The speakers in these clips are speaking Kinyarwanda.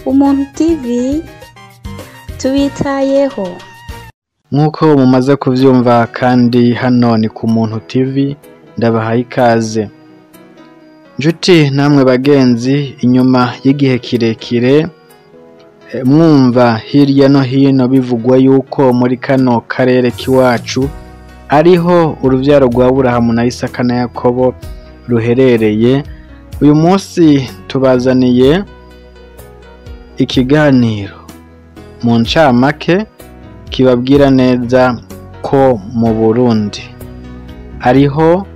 UMUNTU TV tubitayeho. Nkuko mumaze kuvyumva kandi hano ni ku UMUNTU TV, ndabahaye ikaze. Njuti namwe bagenzi, inyuma y'igihe kirekire mwumva hirya no hino bivugwa yuko muri kano karere kiwacu ariho uruvyaro rwa Aburahamu na Isaka na Yakobo ruherereye. Uyu munsi tubazaniye ikiganiro mu ncamake kibabwira neza ko mu Burundi ariho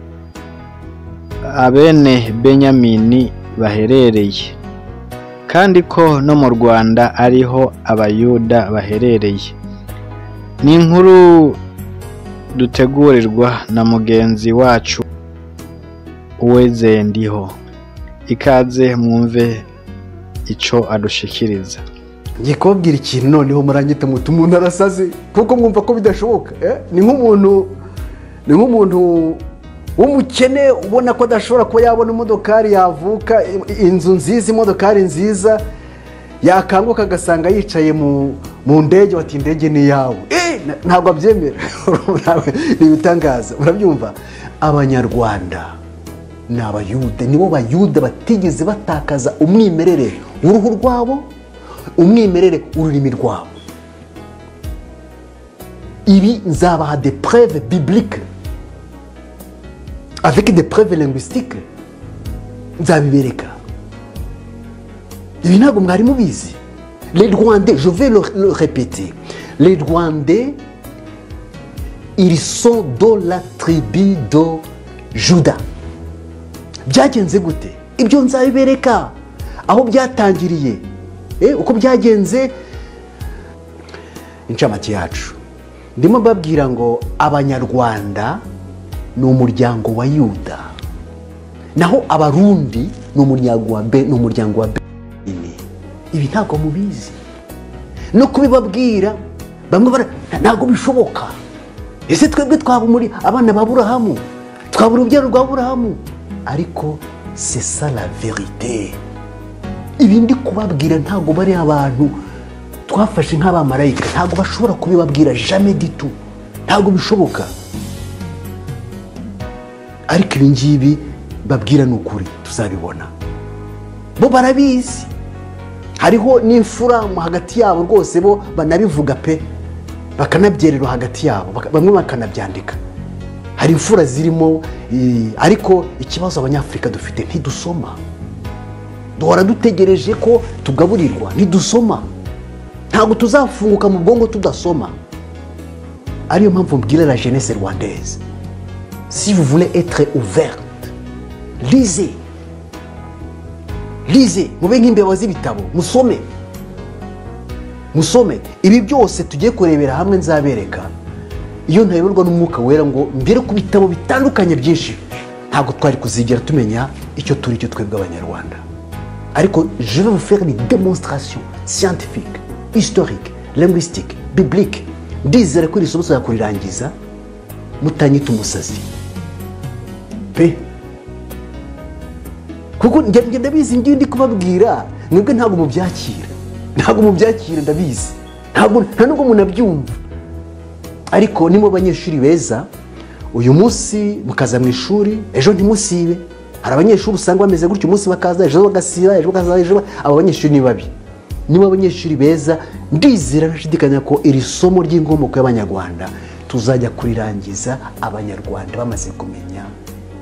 abene Benyamini baherereye, kandi ko no mu Rwanda ariho abayuda baherereye. Ni inkuru dutegurirwa na mugenzi wacu Uwizeyendiho. Ikaze mwumve ico adushikiriza. Ngiye kubabwira ikintu noneho muranyita mutu umuntu arasaze kuko mwumva ko bidashoboka. Ni nk'umuntu w'umukene ubona ko adashobora kuba yabona imodokari yavuka, inzu nziza, imodokari nziza, yakanguka agasanga yicaye mu ndege, bati indege ni yawe. Ntabwo abyemera. Ni ibitangaza. Urabyumva? Abanyarwanda ni abayuda, nibo bayuda batigeze batakaza umwimerere w'uruhu rwabo, umwimerere ururimi rwabo. Ibi nzabaha des preuves bibliques avec des preuves linguistiques, nzabibereka. Ibi ntabwo mwari mubizi. Les Rwandais, je vais le répéter, les Rwandais, ils sont dans la tribu de Yuda. Byagenze gute? Ibyo nzabibereka aho byatangiriye, uko byagenze. Incamake yacu ndimo babwira ngo Abanyarwanda ni umuryango wa Yuda, naho abarundi ni umuryango wa Benyamini. Ibi ntabwo mubizi, no kubibabwira bamwe ntabwo bishoboka. Ese twebwe twaba muri abana ba Aburahamu, twaba urubyaro rwa Aburahamu? Ariko c'est ça la vérité. Ibi ndi kubabwira ntabwo bari abantu twafashe nk'abamarayika, ntabwo bashobora kubibabwira jamais du tout, ntabwo bishoboka. Ariko ibi ngibi babwira ni ukuri, tuzabibona. Bo barabizi, hariho n'imfura hagati yabo rwose, bo banabivuga pe, bakanabyerera hagati yabo, bamwe bakanabyandika. Hari imfura zirimo, ariko ikibazo abanyafrika dufite, ntidusoma. Duhora dutegereje ko tugaburirwa, ntidusoma. Ntabwo tuzafunguka mu bwongo tudasoma. Ariyo mpamvu mbwira la jeunesse rwandaise, si vous voulez être ouverte, lisez. Lisez, mube nk'imbeba z'ibitabo, musome. Musome. Ibi byose tugiye kurebera hamwe nzabereka. Iyo ntayoborwa n'umwuka wera ngo mbere ku bitabo bitandukanye byinshi, ntabwo twari kuzigera tumenya icyo turi cyo twebwe Abanyarwanda. Ariko je vais vous faire des démonstrations scientifiques, historiques, linguistiques, bibliques. Ndizera ko iri somo tuzakurirangiza mutanyita umusazi pe, kuko njye ndabizi ngiye ndi kubabwira, mwebwe ntabwo mubyakira, ndabizi, nta nubwo munabyumva. Ariko nimo abanyeshuri beza, uyu munsi mukaza mu ishuri, ejo ntimusibe. Hari abanyeshuri usanga bameze gutyo, umunsi bakaza, ejo bagasiba, ejo bakaza, ejo. Abo banyeshuri ni babi. Niba abanyeshuri beza, ndizera nashidikanya ko iri somo ry'inkomoko y'Abanyarwanda tuzajya kurirangiza Abanyarwanda bamaze kumenya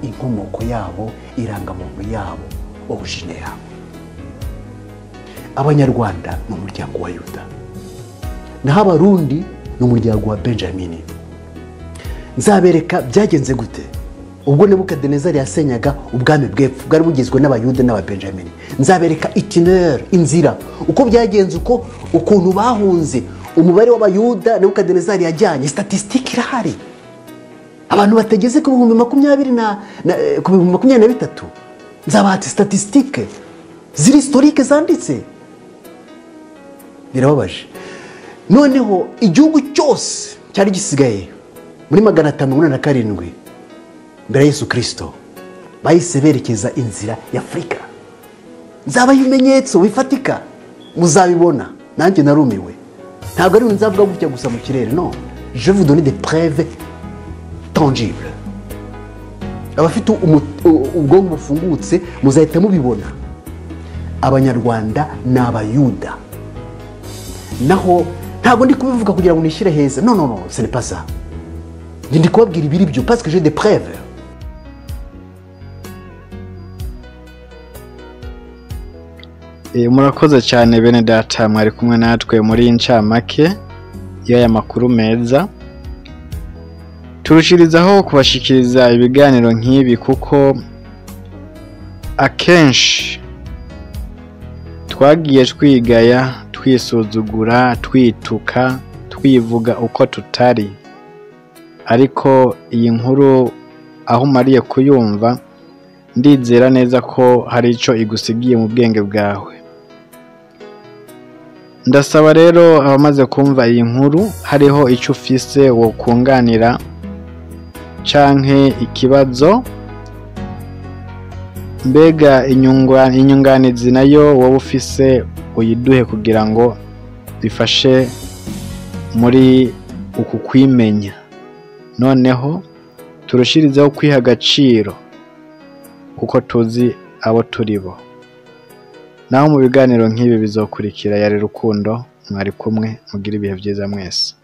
inkomoko yabo, irangamuntu yabo, origine yabo. Abanyarwanda ni umuryango wa Yuda, naho abarundi ni umuryango wa Benyamini. Nzabereka byagenze gute ubwo Nebukadinezari yasenyaga ubwami bw'epfo bwari bugizwe n'abayuda n'ababenjamini. Nzabereka itinéraire, inzira, uko byagenze, ukuntu bahunze, umubare w'abayuda Nebukadinezari yajyanye. Statistique irahari, abantu bategeze ku 2023. Nzabaha statistique ziri historique zanditse. Birababaje. Noneho igihugu cyose cyari gisigaye muri 587 mbere Yesu Kristo bahise berekeza inzira ya Afrika. Nzaba ibimenyetso bifatika muzabibona nanjye narumiwe ntabwo ari nzavuga gutya gusa mu kirere no je vous donner des preuves tangibles abafite ubwonko bufungutse muzahita mubibona abanyarwanda ni abayuda naho ntabwo ndi kubivuga kugira ngo nishyire heza no ce n'est pas ça ndi kubabwira ibiri byo parce que j'ai des preuves murakoze cyane bene data mwari kumwe natwe muri incamake y'aya makuru meza turushirizaho kubashikiriza ibiganiro nk'ibi kuko akenshi twagiye twigaya twisuzugura twituka twivuga uko tutari ariko iyi nkuru aho umariye kuyumva ndizera neza ko hari icyo igusigiye mu bwenge bwawe ndasaba rero abamaze kumva iyi nkuru hariho icyo ufise wo kunganira canke ikibazo mbega inyunganizi nayo wowe ufise uyiduhe kugira ngo bifashe muri uku kwimenya noneho turushirizeho kwiha agaciro kuko tuzi abo turibo naho mu biganiro nk'ibi bizokurikira yari Rukundo mwari kumwe mugira ibihe byiza mwese